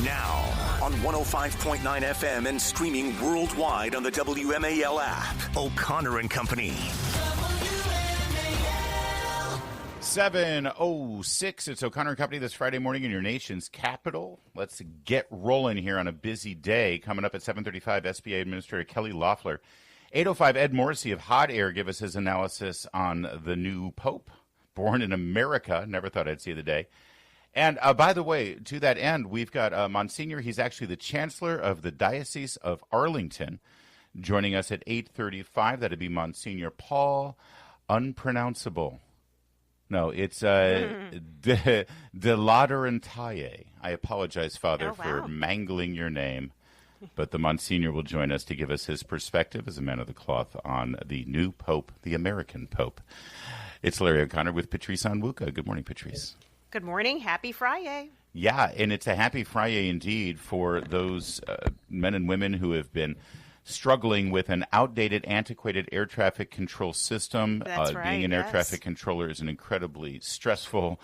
Now, on 105.9 FM and streaming worldwide on the WMAL app. O'Connor and Company. 7:06. It's O'Connor and Company this Friday morning in your nation's capital. Let's get rolling here on a busy day. Coming up at 7:35, SBA Administrator Kelly Loeffler. 8:05, Ed Morrissey of Hot Air give us his analysis on the new Pope. Born in America. Never thought I'd see the day. And by the way, to that end, we've got Monsignor. He's actually the Chancellor of the Diocese of Arlington. Joining us at 8:35. That'd be Monsignor Paul Unpronounceable. No, it's De Laterantaye. I apologize, Father, for mangling your name. But the Monsignor will join us to give us his perspective as a man of the cloth on the new Pope, the American Pope. It's Larry O'Connor with Patrice Onwuka. Good morning, Patrice. Good morning. Happy Friday. Yeah, and it's a happy Friday indeed for those men and women who have been struggling with an outdated, antiquated air traffic control system. That's right, being an air traffic controller is an incredibly stressful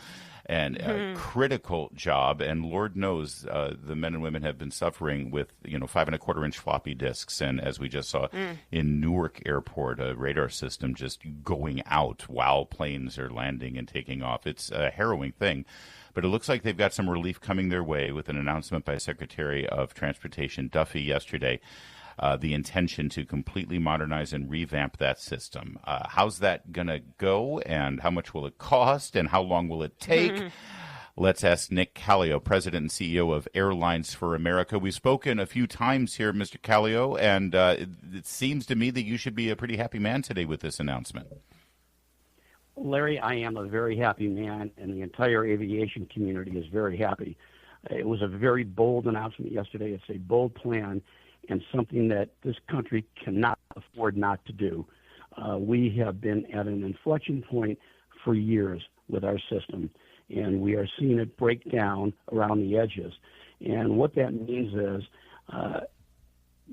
and critical job, and Lord knows the men and women have been suffering with 5.25-inch floppy disks, and as we just saw in Newark Airport, a radar system just going out while planes are landing and taking off. It's a harrowing thing, but it looks like they've got some relief coming their way with an announcement by Secretary of Transportation Duffy yesterday. The intention to completely modernize and revamp that system. How's that going to go, and how much will it cost, and how long will it take? Let's ask Nick Calio, President and CEO of Airlines for America. We've spoken a few times here, Mr. Calio, and it seems to me that you should be a pretty happy man today with this announcement. Larry, I am a very happy man, and the entire aviation community is very happy. It was a very bold announcement yesterday. It's a bold plan, and something that this country cannot afford not to do. We have been at an inflection point for years with our system, and we are seeing it break down around the edges. And what that means is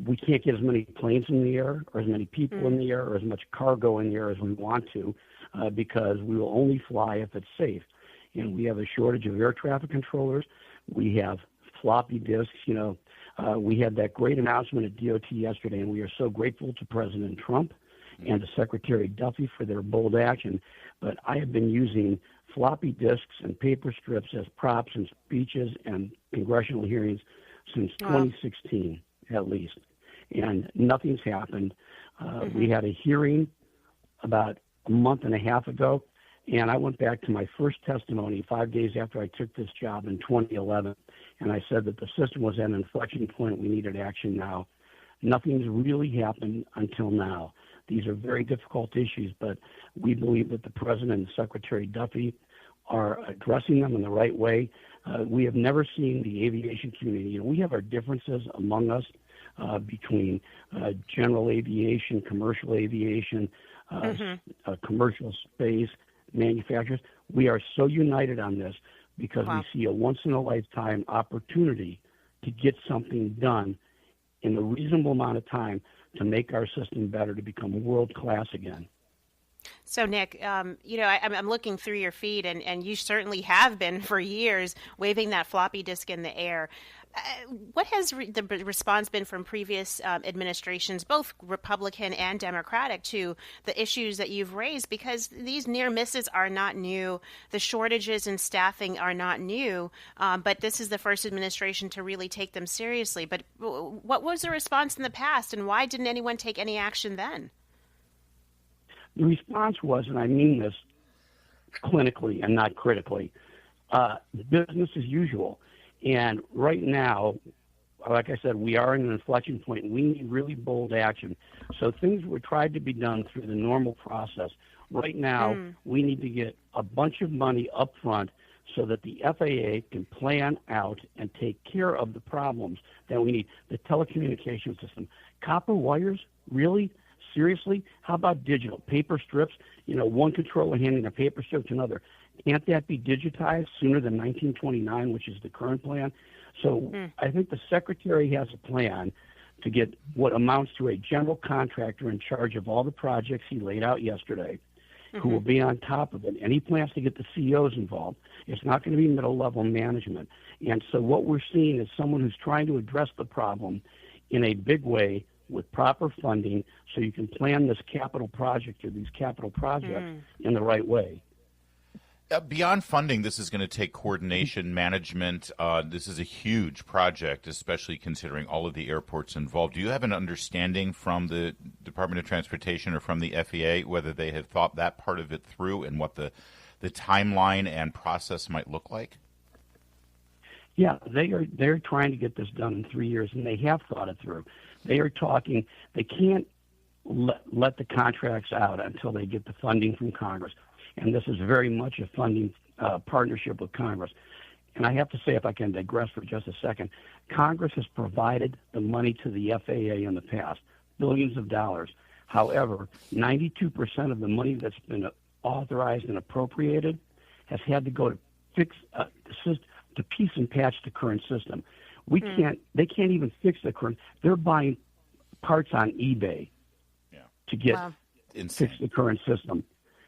we can't get as many planes in the air, or as many people in the air, or as much cargo in the air as we want to, because we will only fly if it's safe. And we have a shortage of air traffic controllers. We have floppy disks, we had that great announcement at DOT yesterday, and we are so grateful to President Trump and to Secretary Duffy for their bold action. But I have been using floppy disks and paper strips as props in speeches and congressional hearings since 2016, at least. And nothing's happened. We had a hearing about a month and a half ago, and I went back to my first testimony 5 days after I took this job in 2011, and I said that the system was at an inflection point. We needed action now. Nothing's really happened until now. These are very difficult issues, but we believe that the President and Secretary Duffy are addressing them in the right way. We have never seen the aviation community. We have our differences among us between general aviation, commercial aviation, commercial space, manufacturers. We are so united on this because we see a once-in-a-lifetime opportunity to get something done in a reasonable amount of time to make our system better, to become world-class again. So, Nick, I'm looking through your feed, and you certainly have been for years waving that floppy disk in the air. What has the response been from previous administrations, both Republican and Democratic, to the issues that you've raised? Because these near misses are not new. The shortages in staffing are not new. But this is the first administration to really take them seriously. But what was the response in the past, and why didn't anyone take any action then? The response was, and I mean this clinically and not critically, business as usual. And right now, like I said, we are in an inflection point. We need really bold action. So things were tried to be done through the normal process. Right now, we need to get a bunch of money up front so that the FAA can plan out and take care of the problems that we need. The telecommunication system. Copper wires? Really? Seriously? How about digital? Paper strips? One controller handing a paper strip to another. Can't that be digitized sooner than 1929, which is the current plan? So I think the Secretary has a plan to get what amounts to a general contractor in charge of all the projects he laid out yesterday. who will be on top of it, and he plans to get the CEOs involved. It's not going to be middle-level management. And so what we're seeing is someone who's trying to address the problem in a big way with proper funding so you can plan this capital project or these capital projects in the right way. Beyond funding, this is going to take coordination, management. This is a huge project, especially considering all of the airports involved. Do you have an understanding from the Department of Transportation or from the FAA whether they have thought that part of it through and what the timeline and process might look like? Yeah, they're trying to get this done in 3 years, and they have thought it through. They are talking. They can't let the contracts out until they get the funding from Congress. And this is very much a funding partnership with Congress. And I have to say, if I can digress for just a second, Congress has provided the money to the FAA in the past, billions of dollars. However, 92% of the money that's been authorized and appropriated has had to go to fix to piece and patch the current system. They can't even fix the current. They're buying parts on eBay to fix the current system.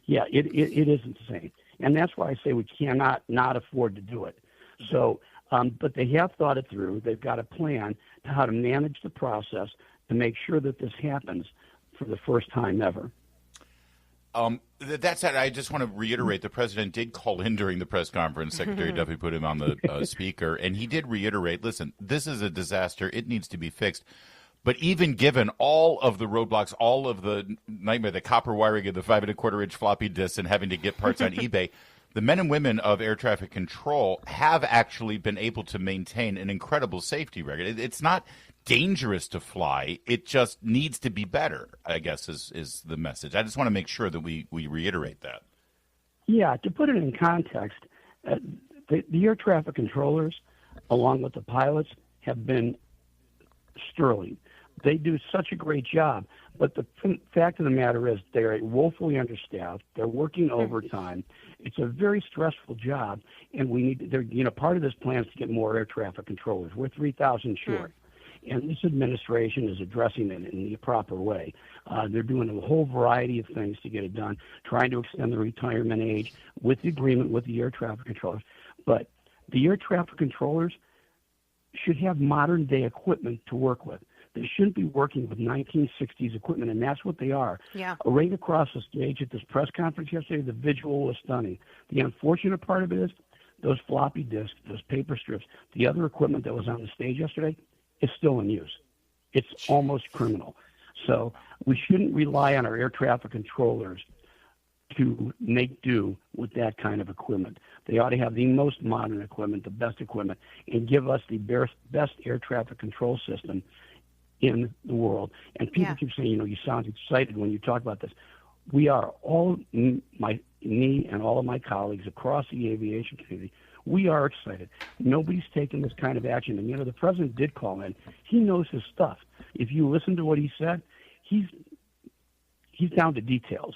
Yeah, it is insane. And that's why I say we cannot not afford to do it. So, but they have thought it through. They've got a plan to how to manage the process to make sure that this happens for the first time ever. That said, I just want to reiterate the president did call in during the press conference. Secretary Duffy put him on the speaker, and he did reiterate, listen, this is a disaster. It needs to be fixed. But even given all of the roadblocks, all of the nightmare, the copper wiring of the 5 1/4-inch floppy disks and having to get parts on eBay, the men and women of air traffic control have actually been able to maintain an incredible safety record. It's not dangerous to fly. It just needs to be better, I guess, is the message. I just want to make sure that we reiterate that. Yeah, to put it in context, the air traffic controllers, along with the pilots, have been sterling. They do such a great job, but the fact of the matter is they're woefully understaffed. They're working overtime. It's a very stressful job, and part of this plan is to get more air traffic controllers. We're 3,000 short, and this administration is addressing it in the proper way. They're doing a whole variety of things to get it done, trying to extend the retirement age with the agreement with the air traffic controllers. But the air traffic controllers should have modern-day equipment to work with. They shouldn't be working with 1960s equipment, and that's what they are. Yeah. Right across the stage at this press conference yesterday, the visual was stunning. The unfortunate part of it is those floppy disks, those paper strips, the other equipment that was on the stage yesterday is still in use. It's almost criminal. So we shouldn't rely on our air traffic controllers to make do with that kind of equipment. They ought to have the most modern equipment, the best equipment, and give us the best air traffic control system in the world. And people keep saying, you sound excited when you talk about this. We are me and all of my colleagues across the aviation community, we are excited. Nobody's taken this kind of action. And, the president did call in. He knows his stuff. If you listen to what he said, he's down to details.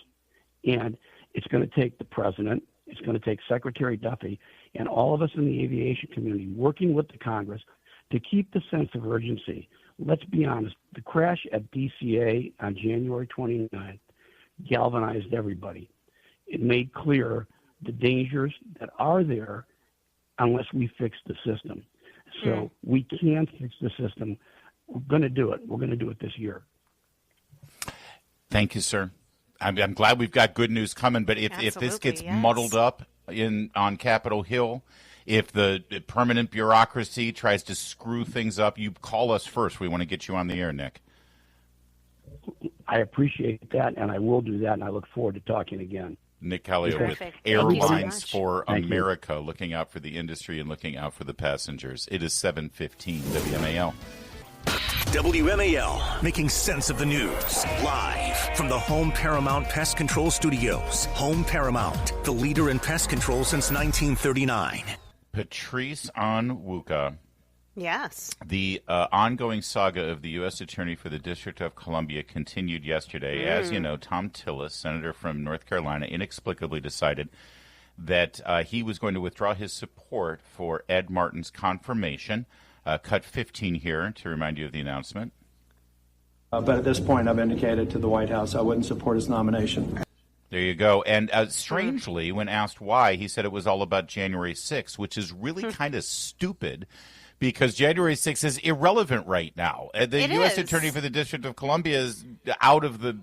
And it's going to take the president, it's going to take Secretary Duffy, and all of us in the aviation community working with the Congress to keep the sense of urgency. Let's be honest, the crash at DCA on January 29th galvanized everybody. It made clear the dangers that are there unless we fix the system. So we can fix the system. We're going to do it. We're going to do it this year. Thank you, sir. I'm glad we've got good news coming, but if this gets muddled up on Capitol Hill, if the permanent bureaucracy tries to screw things up, you call us first. We want to get you on the air, Nick. I appreciate that, and I will do that, and I look forward to talking again. Nick Calio with Airlines for America, looking out for the industry and looking out for the passengers. It is 7:15 WMAL. WMAL, making sense of the news. Live from the Home Paramount Pest Control Studios. Home Paramount, the leader in pest control since 1939. Patrice Onwuka. Yes. The ongoing saga of the U.S. Attorney for the District of Columbia continued yesterday. As you know, Tom Tillis, senator from North Carolina, inexplicably decided that he was going to withdraw his support for Ed Martin's confirmation. Cut 15 here to remind you of the announcement. But at this point, I've indicated to the White House I wouldn't support his nomination. There you go. And strangely, when asked why, he said it was all about January 6th, which is really kind of stupid because January 6th is irrelevant right now. The U.S. Attorney for the District of Columbia is out of the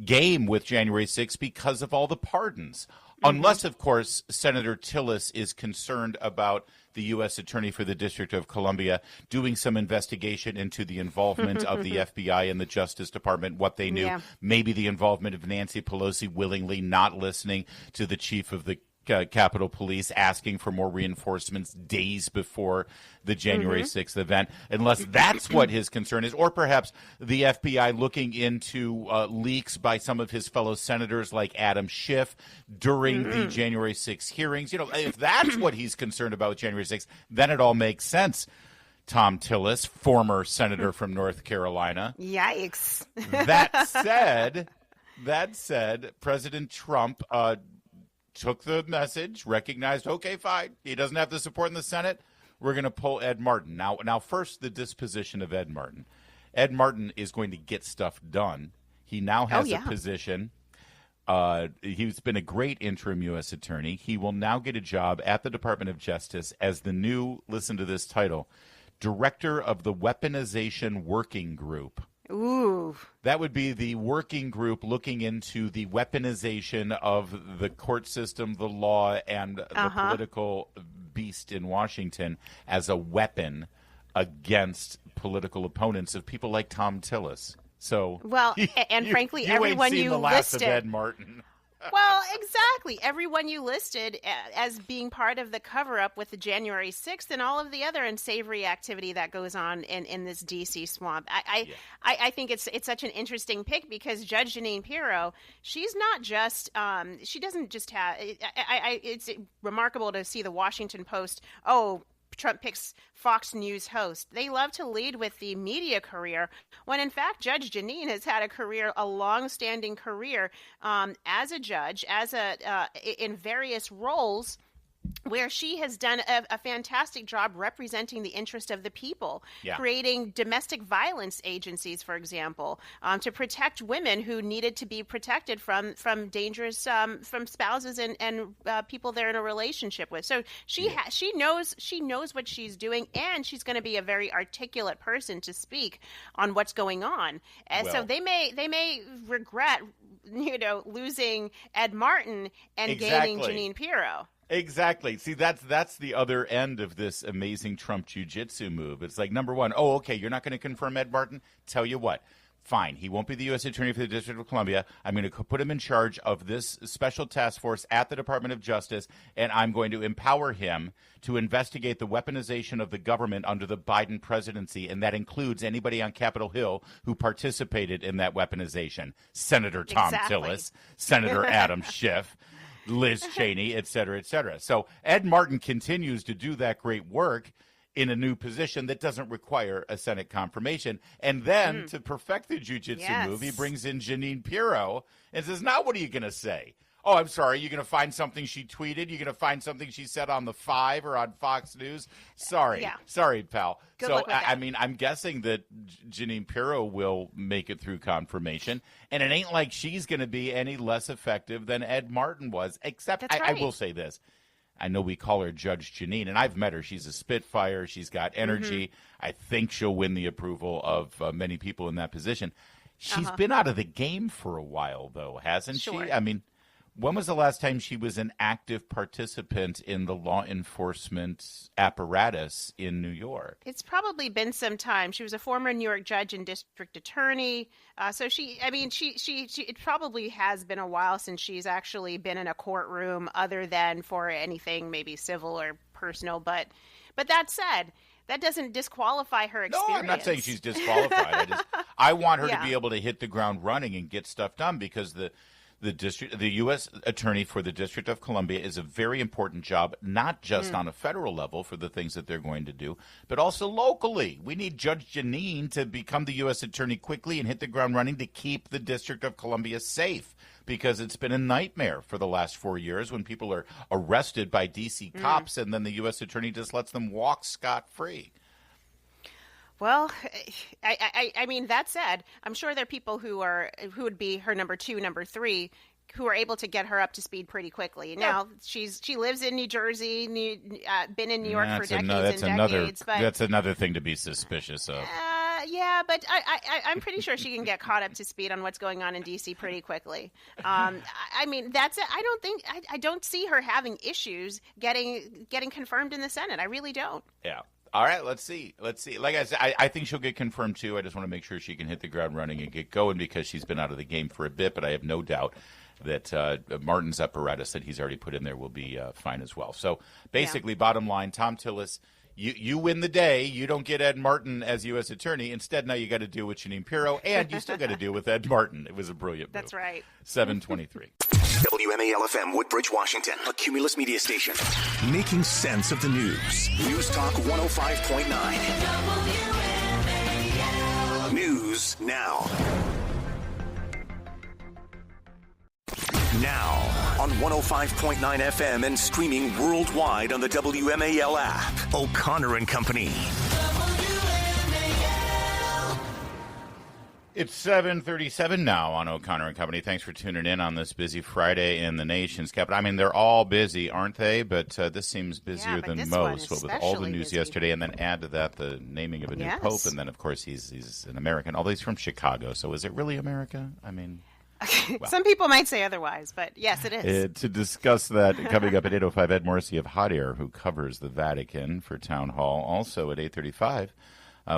game with January 6th because of all the pardons. Unless, of course, Senator Tillis is concerned about the U.S. Attorney for the District of Columbia doing some investigation into the involvement of the FBI and the Justice Department, what they knew, maybe the involvement of Nancy Pelosi willingly not listening to the chief of the Capitol Police asking for more reinforcements days before the January 6th event, unless that's what his concern is, or perhaps the FBI looking into leaks by some of his fellow senators like Adam Schiff during the January 6th hearings. You know, if that's what he's concerned about with January 6th, then it all makes sense. Tom Tillis, former senator from North Carolina. Yikes. That said, President Trump took the message, recognized, okay, fine, he doesn't have the support in the Senate. We're going to pull Ed Martin. Now, first, the disposition of Ed Martin. Ed Martin is going to get stuff done. He now has a position. He's been a great interim U.S. attorney. He will now get a job at the Department of Justice as the new, listen to this title, Director of the Weaponization Working Group. Ooh. That would be the working group looking into the weaponization of the court system, the law, and the political beast in Washington as a weapon against political opponents of people like Tom Tillis. So, well, and frankly, ain't everyone seen you the last listed. of Ed Martin. Well, exactly. Everyone you listed as being part of the cover-up with the January 6th and all of the other unsavory activity that goes on in this D.C. swamp. I think it's such an interesting pick because Judge Jeanine Pirro, she's not just she doesn't just have. It's remarkable to see the Washington Post. Trump picks Fox News host. They love to lead with the media career when, in fact, Judge Jeanine has had a long-standing career as a judge, in various roles where she has done a fantastic job representing the interest of the people, creating domestic violence agencies, for example, to protect women who needed to be protected from dangerous from spouses and people they're in a relationship with. So she knows what she's doing, and she's going to be a very articulate person to speak on what's going on. And so they may regret, losing Ed Martin and gaining Jeanine Pirro. Exactly. See, that's the other end of this amazing Trump jiu-jitsu move. It's like, number one, okay, you're not going to confirm Ed Martin? Tell you what, fine, he won't be the U.S. Attorney for the District of Columbia. I'm going to put him in charge of this special task force at the Department of Justice, and I'm going to empower him to investigate the weaponization of the government under the Biden presidency, and that includes anybody on Capitol Hill who participated in that weaponization. Senator Tom Tillis, Senator Adam Schiff, Liz Cheney, et cetera, et cetera. So Ed Martin continues to do that great work in a new position that doesn't require a Senate confirmation. And then to perfect the jiu-jitsu move, he brings in Jeanine Pirro and says, now what are you going to say? Oh, I'm sorry, you're going to find something she tweeted? You're going to find something she said on the 5 or on Fox News? Sorry, pal. Good luck with that. I mean, I'm guessing that Jeanine Pirro will make it through confirmation, and it ain't like she's going to be any less effective than Ed Martin was, except I will say this. I know we call her Judge Jeanine, and I've met her. She's a spitfire. She's got energy. I think she'll win the approval of many people in that position. She's been out of the game for a while, though, hasn't she? I mean, when was the last time she was an active participant in the law enforcement apparatus in New York? It's probably been some time. She was a former New York judge and district attorney. So it probably has been a while since she's actually been in a courtroom other than for anything maybe civil or personal. But that said, that doesn't disqualify her experience. No, I'm not saying she's disqualified. I want her to be able to hit the ground running and get stuff done because the U.S. Attorney for the District of Columbia is a very important job, not just on a federal level for the things that they're going to do, but also locally. We need Judge Jeanine to become the U.S. Attorney quickly and hit the ground running to keep the District of Columbia safe, because it's been a nightmare for the last 4 years when people are arrested by D.C. cops and then the U.S. Attorney just lets them walk scot-free. Well, I mean, that said, I'm sure there are people who would be her number 2, number 3, who are able to get her up to speed pretty quickly. Now she lives in New Jersey, been in New York for decades and decades. But that's another thing to be suspicious of. Yeah, but I'm pretty sure she can get caught up to speed on what's going on in D.C. pretty quickly. I mean, that's it. I don't see her having issues getting confirmed in the Senate. I really don't. Yeah. All right, let's see. Like I said, I think she'll get confirmed too. I just want to make sure she can hit the ground running and get going because she's been out of the game for a bit. But I have no doubt that Martin's apparatus that he's already put in there will be fine as well. So basically, bottom line, Tom Tillis, you win the day. You don't get Ed Martin as U.S. Attorney. Instead, now you got to deal with Jeanine Pirro, and you still got to deal with Ed Martin. It was a brilliant move. That's right. 723. WMAL-FM, Woodbridge, Washington, a Cumulus media station. Making sense of the news. News Talk 105.9. News now. Now on 105.9 FM and streaming worldwide on the WMAL app. O'Connor and Company. It's 7:37 now on O'Connor and Company. Thanks for tuning in on this busy Friday in the nation's capital. I mean, they're all busy, aren't they? But this seems busier than most. With all the news yesterday, and then add to that the naming of a new pope, and then of course he's an American. Although he's from Chicago, so is it really America? I mean. Well. Some people might say otherwise, but yes, it is. To discuss that, coming up at 8:05, Ed Morrissey of Hot Air, who covers the Vatican for Town Hall. Also at 8:35,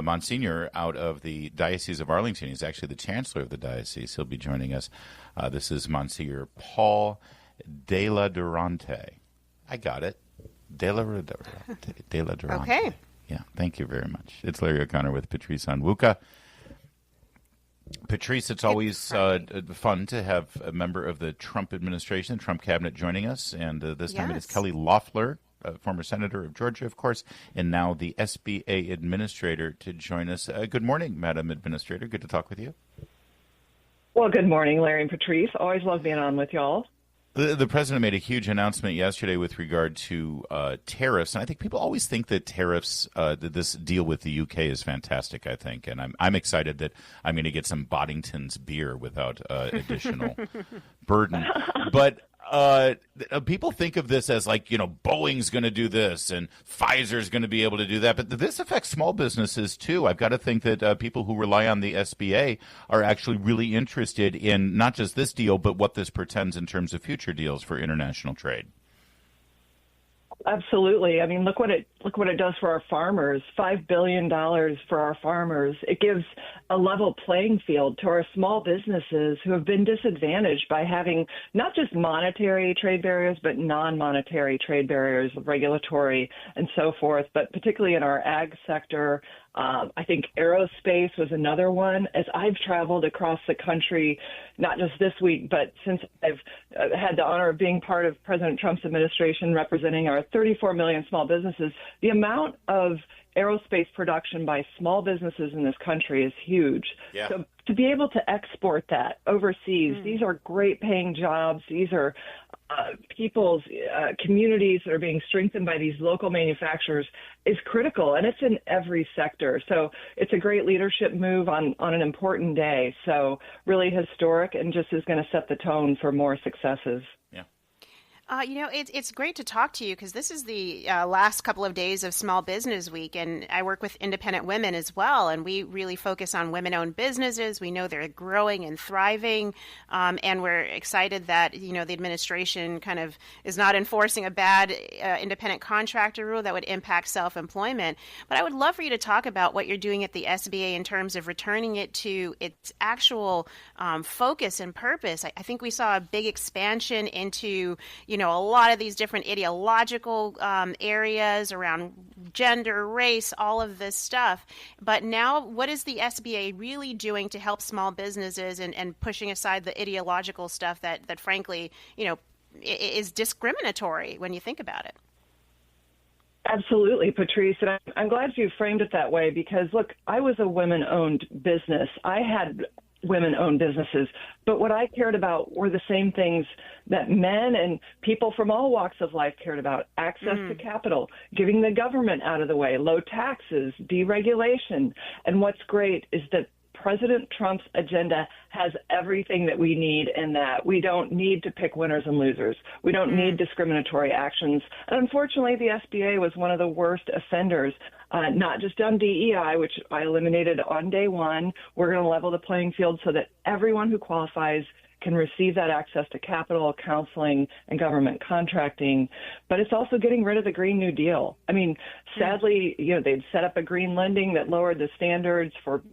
Monsignor out of the Diocese of Arlington. He's actually the Chancellor of the Diocese. He'll be joining us. This is Monsignor Paul de la Durante. I got it. De la Durante. Okay. Yeah, thank you very much. It's Larry O'Connor with Patrice Onwuka. Patrice, it's always fun to have a member of the Trump administration, Trump cabinet, joining us. And this time it is Kelly Loeffler, former senator of Georgia, of course, and now the SBA Administrator to join us. Good morning, Madam Administrator. Good to talk with you. Well, good morning, Larry and Patrice. Always love being on with y'all. The president made a huge announcement yesterday with regard to tariffs, and I think people always think that tariffs, that this deal with the UK is fantastic. I think, and I'm excited that I'm going to get some Boddington's beer without additional burden. But people think of this as like, Boeing's going to do this and Pfizer's going to be able to do that. But this affects small businesses, too. I've got to think that people who rely on the SBA are actually really interested in not just this deal, but what this portends in terms of future deals for international trade. Absolutely. I mean, look what it does for our farmers. $5 billion for our farmers. It gives a level playing field to our small businesses who have been disadvantaged by having not just monetary trade barriers, but non-monetary trade barriers, regulatory and so forth, but particularly in our ag sector. I think aerospace was another one. As I've traveled across the country, not just this week, but since I've had the honor of being part of President Trump's administration representing our 34 million small businesses, the amount of aerospace production by small businesses in this country is huge. Yeah. So to be able to export that overseas, these are great paying jobs. These are people's communities that are being strengthened by these local manufacturers is critical, and it's in every sector. So it's a great leadership move on an important day. So really historic, and just is going to set the tone for more successes. Yeah. It's great to talk to you because this is the last couple of days of Small Business Week, and I work with independent women as well, and we really focus on women-owned businesses. We know they're growing and thriving, and we're excited that, the administration kind of is not enforcing a bad independent contractor rule that would impact self-employment. But I would love for you to talk about what you're doing at the SBA in terms of returning it to its actual focus and purpose. I think we saw a big expansion into, a lot of these different ideological areas around gender, race, all of this stuff. But now what is the SBA really doing to help small businesses and pushing aside the ideological stuff that frankly, is discriminatory when you think about it? Absolutely, Patrice. And I'm glad you framed it that way because, look, I was a women-owned business. I had women-owned businesses. But what I cared about were the same things that men and people from all walks of life cared about: access to capital, giving the government out of the way, low taxes, deregulation. And what's great is that President Trump's agenda has everything that we need in that. We don't need to pick winners and losers. We don't need discriminatory actions. And unfortunately, the SBA was one of the worst offenders, not just on DEI, which I eliminated on day one. We're going to level the playing field so that everyone who qualifies can receive that access to capital, counseling, and government contracting. But it's also getting rid of the Green New Deal. I mean, sadly, they'd set up a green lending that lowered the standards for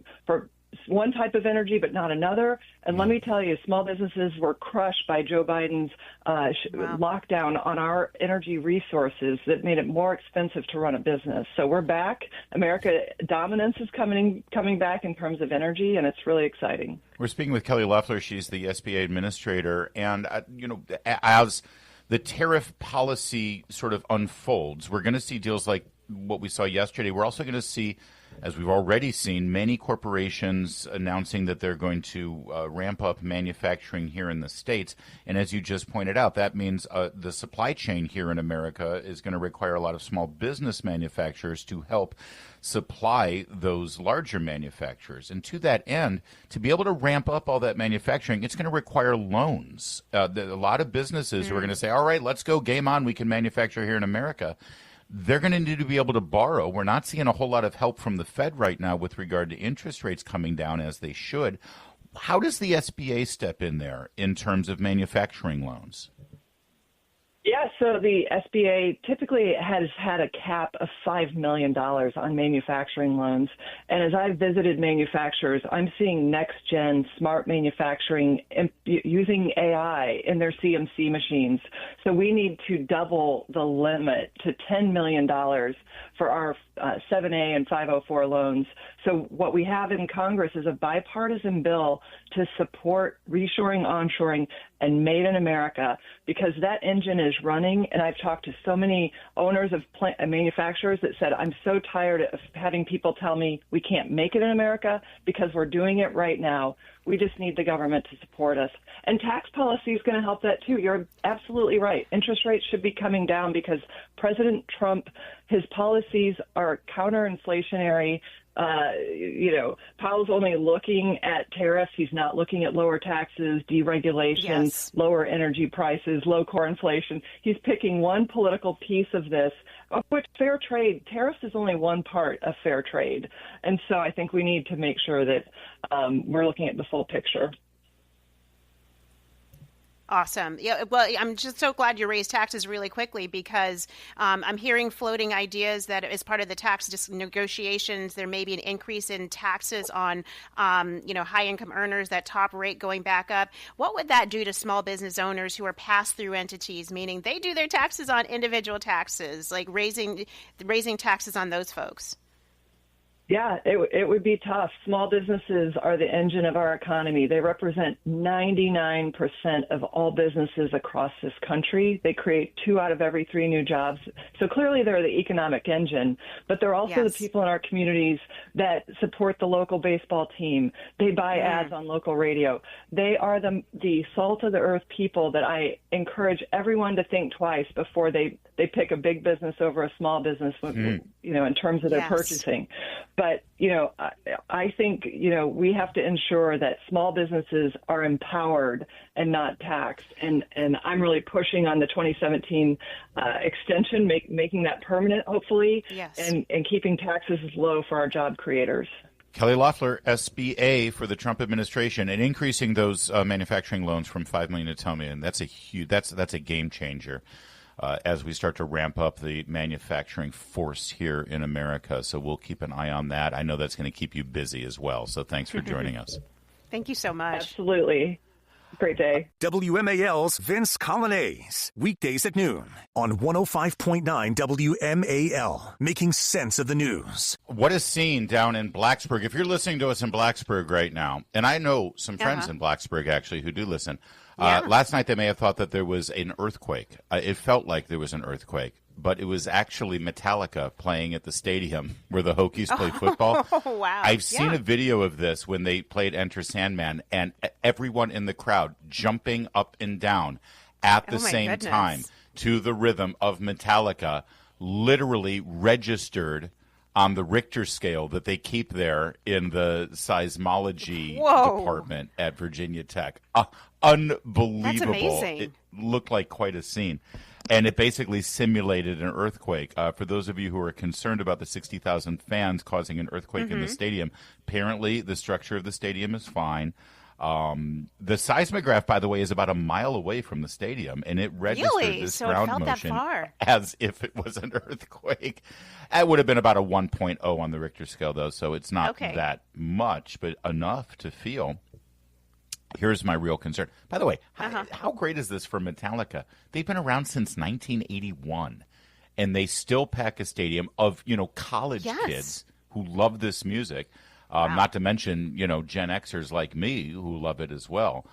one type of energy, but not another. And let me tell you, small businesses were crushed by Joe Biden's lockdown on our energy resources that made it more expensive to run a business. So we're back. America dominance is coming back in terms of energy, and it's really exciting. We're speaking with Kelly Loeffler. She's the SBA Administrator. And, as the tariff policy sort of unfolds, we're going to see deals like what we saw yesterday. We're also going to see, as we've already seen, many corporations announcing that they're going to ramp up manufacturing here in the States. And as you just pointed out, that means the supply chain here in America is going to require a lot of small business manufacturers to help supply those larger manufacturers. And to that end, to be able to ramp up all that manufacturing, it's going to require loans. A lot of businesses who are going to say, all right, let's go, game on, we can manufacture here in America. They're going to need to be able to borrow. We're not seeing a whole lot of help from the Fed right now with regard to interest rates coming down as they should. How does the SBA step in there in terms of manufacturing loans? Yeah, so the SBA typically has had a cap of $5 million on manufacturing loans. And as I've visited manufacturers, I'm seeing next-gen smart manufacturing using AI in their CNC machines. So we need to double the limit to $10 million for our 7A and 504 loans. So what we have in Congress is a bipartisan bill to support reshoring, onshoring, and made in America, because that engine is running. And I've talked to so many owners of manufacturers that said, I'm so tired of having people tell me we can't make it in America because we're doing it right now. We just need the government to support us. And tax policy is going to help that too. You're absolutely right. Interest rates should be coming down because President Trump, his policies are counterinflationary. Powell's only looking at tariffs. He's not looking at lower taxes, deregulation, lower energy prices, low core inflation. He's picking one political piece of this, of which fair trade, tariffs is only one part of fair trade. And so I think we need to make sure that we're looking at the full picture. Awesome. Yeah, well, I'm just so glad you raised taxes really quickly because I'm hearing floating ideas that as part of the tax negotiations, there may be an increase in taxes on, high-income earners, that top rate going back up. What would that do to small business owners who are pass-through entities, meaning they do their taxes on individual taxes, like raising taxes on those folks? Yeah, it would be tough. Small businesses are the engine of our economy. They represent 99% of all businesses across this country. They create 2 out of every 3 new jobs. So clearly they're the economic engine, but they're also the people in our communities that support the local baseball team. They buy ads on local radio. They are the salt of the earth people that I encourage everyone to think twice before they pick a big business over a small business, in terms of their purchasing. But, I think, we have to ensure that small businesses are empowered and not taxed. And I'm really pushing on the 2017 extension, making that permanent, hopefully, and keeping taxes low for our job creators. Kelly Loeffler, SBA for the Trump administration, and increasing those manufacturing loans from $5 million to $10 million. That's a huge. That's a game changer. As we start to ramp up the manufacturing force here in America. So we'll keep an eye on that. I know that's going to keep you busy as well. So thanks for joining us. Thank you so much. Absolutely. Great day. WMAL's Vince Colonnese, weekdays at noon on 105.9 WMAL, making sense of the news. What is seen down in Blacksburg? If you're listening to us in Blacksburg right now, and I know some friends in Blacksburg actually who do listen, last night they may have thought that there was an earthquake. It felt like there was an earthquake, but it was actually Metallica playing at the stadium where the Hokies play football. Oh, wow. I've seen a video of this when they played Enter Sandman, and everyone in the crowd jumping up and down at the same time to the rhythm of Metallica, literally registered on the Richter scale that they keep there in the seismology Whoa. department at Virginia Tech. Unbelievable. That's amazing. It looked like quite a scene. And it basically simulated an earthquake. For those of you who are concerned about the 60,000 fans causing an earthquake in the stadium, apparently the structure of the stadium is fine. The seismograph, by the way, is about a mile away from the stadium, and it registered this So it ground felt that motion far. as if it was an earthquake. It would have been about a 1.0 on the Richter scale, though, so it's not that much, but enough to feel. Here's my real concern. By the way, how great is this for Metallica? They've been around since 1981, and they still pack a stadium of, college kids who love this music. Not to mention, Gen Xers like me who love it as well.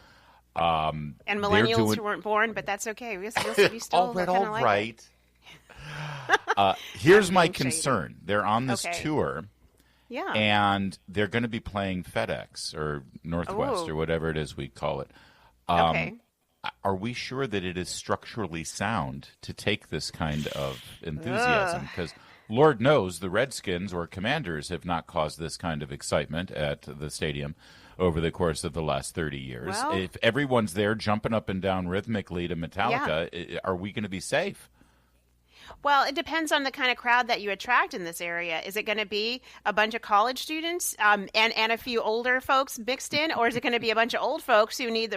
And millennials who weren't born, but that's okay. We still all right. Here's my concern. They're on this tour. Yeah. And they're going to be playing FedEx or Northwest or whatever it is we call it. Are we sure that it is structurally sound to take this kind of enthusiasm? Because Lord knows the Redskins or Commanders have not caused this kind of excitement at the stadium over the course of the last 30 years. Well, if everyone's there jumping up and down rhythmically to Metallica, are we going to be safe? Well, it depends on the kind of crowd that you attract in this area. Is it going to be a bunch of college students and a few older folks mixed in, or is it going to be a bunch of old folks who need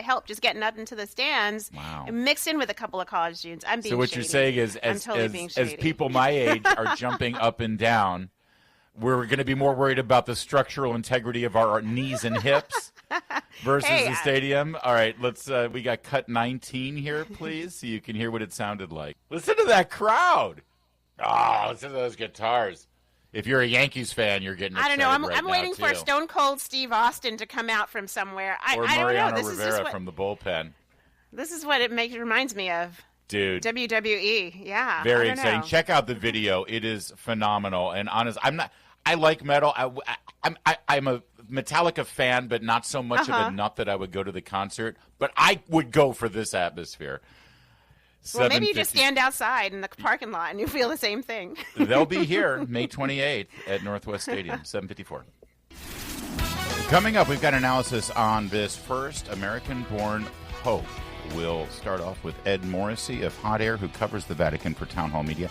help just getting up into the stands, mixed in with a couple of college students? I'm being So what shady. you're saying is, as people my age are jumping up and down, we're going to be more worried about the structural integrity of our knees and hips versus the stadium. All right, let's. We got cut 19 here, please, so you can hear what it sounded like. Listen to that crowd. Oh, listen to those guitars. If you're a Yankees fan, you're getting excited. I don't know. right I'm now, waiting too. for Stone Cold Steve Austin to come out from somewhere. Or I don't know. Mariano This Rivera is just from the bullpen. This is what it reminds me of. Dude. WWE. Yeah. Very I don't exciting. know. Check out the video. It is phenomenal. And honest, I like metal. I'm a Metallica fan, but not so much of a nut that I would go to the concert. But I would go for this atmosphere. Well, maybe you just stand outside in the parking lot and you feel the same thing. They'll be here May 28th at Northwest Stadium, 7:54. Coming up, we've got analysis on this first American-born Pope. We'll start off with Ed Morrissey of Hot Air, who covers the Vatican for Town Hall Media.